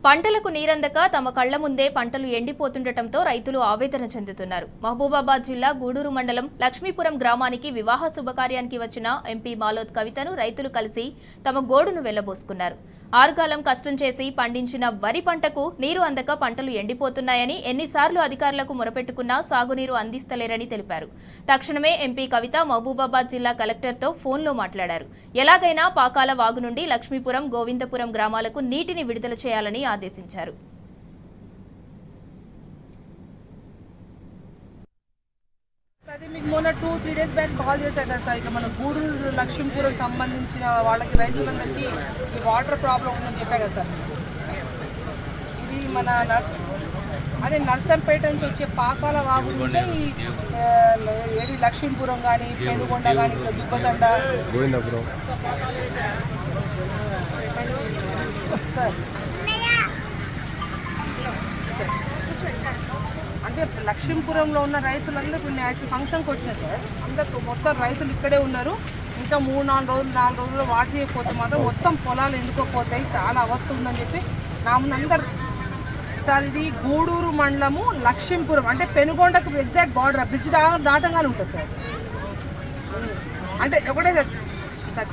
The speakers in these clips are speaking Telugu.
పంటలకు నీరందక తమ కళ్ల ముందే పంటలు ఎండిపోతుండటంతో రైతులు ఆవేదన చెందుతున్నారు. మహబూబాబాద్ జిల్లా గూడూరు మండలం లక్ష్మీపురం గ్రామానికి వివాహ శుభకార్యానికి వచ్చిన ఎంపీ మాలోత్ కవితను రైతులు కలిసి తమ గోడును వెళ్లబోసుకున్నారు. ఆరుగాలం కష్టం చేసి పండించిన వరి పంటకు నీరు అందక పంటలు ఎండిపోతున్నాయని, ఎన్నిసార్లు అధికారులకు మొరపెట్టుకున్నా సాగునీరు అందిస్తలేరని తెలిపారు. తక్షణమే ఎంపీ కవిత మహబూబాబాద్ జిల్లా కలెక్టర్తో ఫోన్లో మాట్లాడారు. ఎలాగైనా పాకాల వాగు నుండి లక్ష్మీపురం, గోవిందపురం గ్రామాలకు నీటిని విడుదల చేయాలని ఆదేశించారు. అది మీకు మొన్న 2-3 డేస్ బ్యాక్ కాల్ చేశారు కదా సార్. ఇట్లా మన గూడూరు లక్ష్మీపురం సంబంధించిన వాళ్ళకి రైతులందరికీ ఈ వాటర్ ప్రాబ్లం ఉందని చెప్పా కదా సార్. ఇది మన అదే నర్సంపేట నుంచి వచ్చే పాకాల వాగు నుంచే ఈ ఏది లక్ష్మీపురం కానీ, పెనుగొండ కానీ, ఇట్లా దుబ్బతండ సార్. అంటే లక్ష్మీపురంలో ఉన్న రైతులందరూ ఇప్పుడు యాక్చువల్ ఫంక్షన్కి వచ్చినాయి సార్. అందరు మొత్తం రైతులు ఇక్కడే ఉన్నారు. ఇంకా 3-4 రోజులు వాటర్ చేయకపోతే మాత్రం మొత్తం పొలాలు ఎండుకోపోతాయి, చాలా అవస్థ ఉందని చెప్పి నా ముందు అందరు సార్. ఇది గూడూరు మండలము లక్ష్మీపురం అంటే పెనుగొండకు ఎగ్జాక్ట్ బార్డర్, బ్రిడ్జ్ దాటంగానే ఉంటుంది సార్. అంటే ఒకటే సార్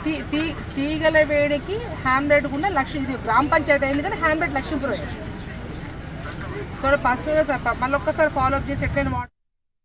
తీగల వేడికి హ్యామ్లెట్ ఉన్న ఇది గ్రామ పంచాయతీ అయింది కానీ హ్యామ్లెట్ లక్ష్మీపురం. థోడా పర్సనల్గా సార్ మళ్ళీ ఒక్కసారి ఫాలో అప్ చేసి ఎట్లయినా